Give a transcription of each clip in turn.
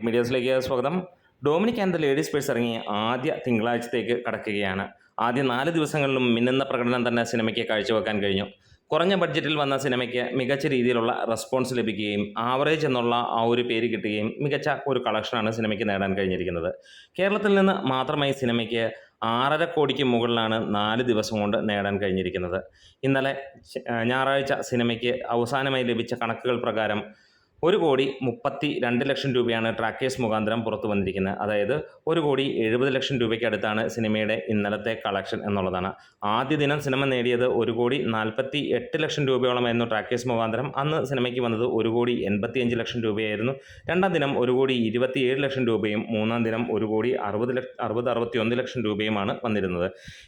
മീഡിയാസിലേക്ക് സ്വാഗതം. Dominic and the ladies purse ഇറങ്ങി ആദ്യ തിങ്കളാഴ്ചത്തേക്ക് കടക്കുകയാണ്. ആദ്യ 4 ദിവസങ്ങളിലും മിന്നുന്ന പ്രകടനം തന്നെ സിനിമയ്ക്ക് കാഴ്ചവെക്കാൻ കഴിഞ്ഞു. കുറഞ്ഞ ബഡ്ജറ്റിൽ വന്ന സിനിമയ്ക്ക് മികച്ച രീതിയിലുള്ള റെസ്പോൺസ് ലഭിക്കുകയും ആവറേജ് എന്നുള്ള ആ ഒരു പേര് കിട്ടുകയും മികച്ച ഒരു കളക്ഷനാണ് സിനിമയ്ക്ക് നേടാൻ കഴിഞ്ഞിരിക്കുന്നത്. കേരളത്തിൽ നിന്ന് മാത്രമായി സിനിമയ്ക്ക് 6.5 കോടിക്ക് മുകളിലാണ് 4 ദിവസം കൊണ്ട് നേടാൻ കഴിഞ്ഞിരിക്കുന്നത്. ഇന്നലെ ഞായറാഴ്ച സിനിമയ്ക്ക് അവസാനമായി ലഭിച്ച കണക്കുകൾ പ്രകാരം 1,32,00,000 രൂപയാണ് ട്രാക്കേഴ്സ് മുഖാന്തരം പുറത്തു വന്നിരിക്കുന്നത്. അതായത് 1,70,00,000 രൂപയ്ക്ക് അടുത്താണ് സിനിമയുടെ ഇന്നലത്തെ കളക്ഷൻ എന്നുള്ളതാണ്. ആദ്യ ദിനം സിനിമ നേടിയത് 1,48,00,000 രൂപയോളമായിരുന്നു ട്രാക്കേഴ്സ് മുഖാന്തരം. അന്ന് സിനിമയ്ക്ക് വന്നത് 1,85,00,000 രൂപയായിരുന്നു. രണ്ടാം ദിനം 1,27,00,000 രൂപയും മൂന്നാം ദിനം 1,61,00,000 രൂപയുമാണ് വന്നിരുന്നത്.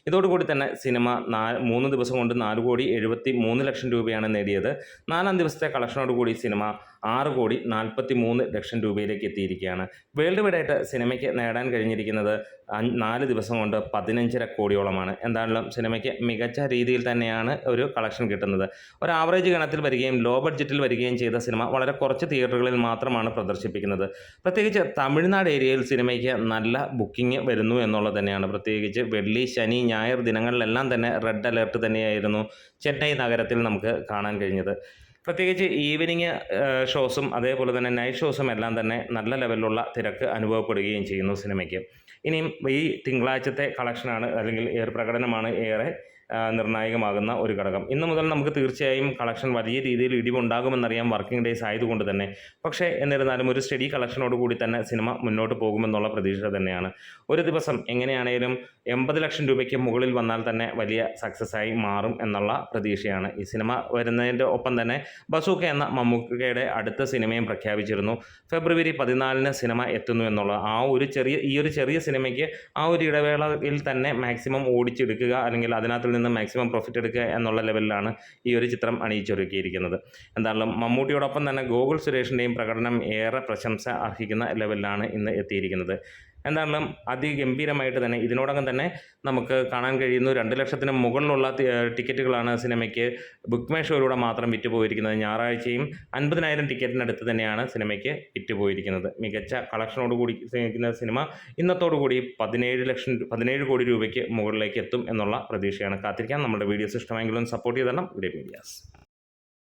ഇതോടുകൂടി തന്നെ സിനിമ 3 ദിവസം കൊണ്ട് 4,73,00,000 രൂപയാണ് നേടിയത്. 4-ാം ദിവസത്തെ കളക്ഷനോടുകൂടി സിനിമ 6,43,00,000 രൂപയിലേക്ക് എത്തിയിരിക്കുകയാണ്. വേൾഡ് വൈഡായിട്ട് സിനിമയ്ക്ക് നേടാൻ കഴിഞ്ഞിരിക്കുന്നത് 4 ദിവസം കൊണ്ട് 15.5 കോടിയോളമാണ്. എന്തായാലും സിനിമയ്ക്ക് മികച്ച രീതിയിൽ തന്നെയാണ് ഒരു കളക്ഷൻ കിട്ടുന്നത്. ഒരു ആവറേജ് ഗണത്തിൽ വരികയും ലോ ബഡ്ജറ്റിൽ വരികയും ചെയ്ത സിനിമ വളരെ കുറച്ച് തിയേറ്ററുകളിൽ മാത്രമാണ് പ്രദർശിപ്പിക്കുന്നത്. പ്രത്യേകിച്ച് തമിഴ്നാട് ഏരിയയിൽ സിനിമയ്ക്ക് നല്ല ബുക്കിംഗ് വരുന്നു എന്നുള്ളത് തന്നെയാണ്. പ്രത്യേകിച്ച് വെള്ളി, ശനി, ഞായർ ദിനങ്ങളിലെല്ലാം തന്നെ റെഡ് അലേർട്ട് തന്നെയായിരുന്നു ചെന്നൈ നഗരത്തിൽ നമുക്ക് കാണാൻ കഴിഞ്ഞത്. പ്രത്യേകിച്ച് ഈവനിങ് ഷോസും അതേപോലെ തന്നെ നൈറ്റ് ഷോസും എല്ലാം തന്നെ നല്ല ലെവലിലുള്ള തിരക്ക് അനുഭവപ്പെടുകയും ചെയ്യുന്നു സിനിമയ്ക്ക്. ഇനിയും ഈ തിങ്കളാഴ്ചത്തെ കളക്ഷനാണ് അല്ലെങ്കിൽ പ്രകടനമാണ് ഏറെ നിർണായകമാകുന്ന ഒരു ഘടകം. ഇന്നു മുതൽ നമുക്ക് തീർച്ചയായും കളക്ഷൻ വലിയ രീതിയിൽ ഇടിവുണ്ടാകുമെന്നറിയാം, വർക്കിംഗ് ഡേയ്സ് ആയതുകൊണ്ട് തന്നെ. പക്ഷേ എന്നിരുന്നാലും ഒരു സ്റ്റഡി കളക്ഷനോട് കൂടി തന്നെ സിനിമ മുന്നോട്ട് പോകുമെന്നുള്ള പ്രതീക്ഷ തന്നെയാണ്. ഒരു ദിവസം എങ്ങനെയാണേലും 80,00,000 രൂപയ്ക്ക് മുകളിൽ വന്നാൽ തന്നെ വലിയ സക്സസ്സായി മാറും എന്നുള്ള പ്രതീക്ഷയാണ്. ഈ സിനിമ വരുന്നതിൻ്റെ ഒപ്പം തന്നെ ബസൂക്ക എന്ന മമ്മൂക്കയുടെ അടുത്ത സിനിമയും പ്രഖ്യാപിച്ചിരുന്നു. ഫെബ്രുവരി 14 സിനിമ എത്തുന്നു എന്നുള്ള ഈ ഒരു ചെറിയ സിനിമയ്ക്ക് ആ ഒരു ഇടവേളയിൽ തന്നെ മാക്സിമം ഓടിച്ചെടുക്കുക അല്ലെങ്കിൽ അതിനകത്തിൽ നിന്ന് മാക്സിമം പ്രോഫിറ്റ് എടുക്കുക എന്നുള്ള ലെവലിലാണ് ഈ ഒരു ചിത്രം അണിയിച്ചൊരുക്കിയിരിക്കുന്നത്. എന്തായാലും മമ്മൂട്ടിയോടൊപ്പം തന്നെ ഗോകുൽ സുരേഷിൻ്റെയും പ്രകടനം ഏറെ പ്രശംസ അർഹിക്കുന്ന ലെവലിലാണ് ഇന്ന് എത്തിയിരിക്കുന്നത്. എന്തായാലും അതിഗംഭീരമായിട്ട് തന്നെ ഇതിനോടകം തന്നെ നമുക്ക് കാണാൻ കഴിയുന്നു. 2 ലക്ഷത്തിന് മുകളിലുള്ള ടിക്കറ്റുകളാണ് സിനിമയ്ക്ക് ബുക്ക് മൈ ഷോയിലൂടെ മാത്രം വിറ്റുപോയിരിക്കുന്നത്. ഞായറാഴ്ചയും 50,000 ടിക്കറ്റിനടുത്ത് തന്നെയാണ് സിനിമയ്ക്ക് വിറ്റുപോയിരിക്കുന്നത്. മികച്ച കളക്ഷനോട് കൂടി സിനിമ ഇന്നത്തോടുകൂടി 17 കോടി രൂപയ്ക്ക് മുകളിലേക്ക് എത്തും എന്നുള്ള പ്രതീക്ഷയാണ്. കാത്തിരിക്കാം. നമ്മുടെ വീഡിയോസ് ഇഷ്ടമെങ്കിലും സപ്പോർട്ട് ചെയ്ത് തരണം. Great medias.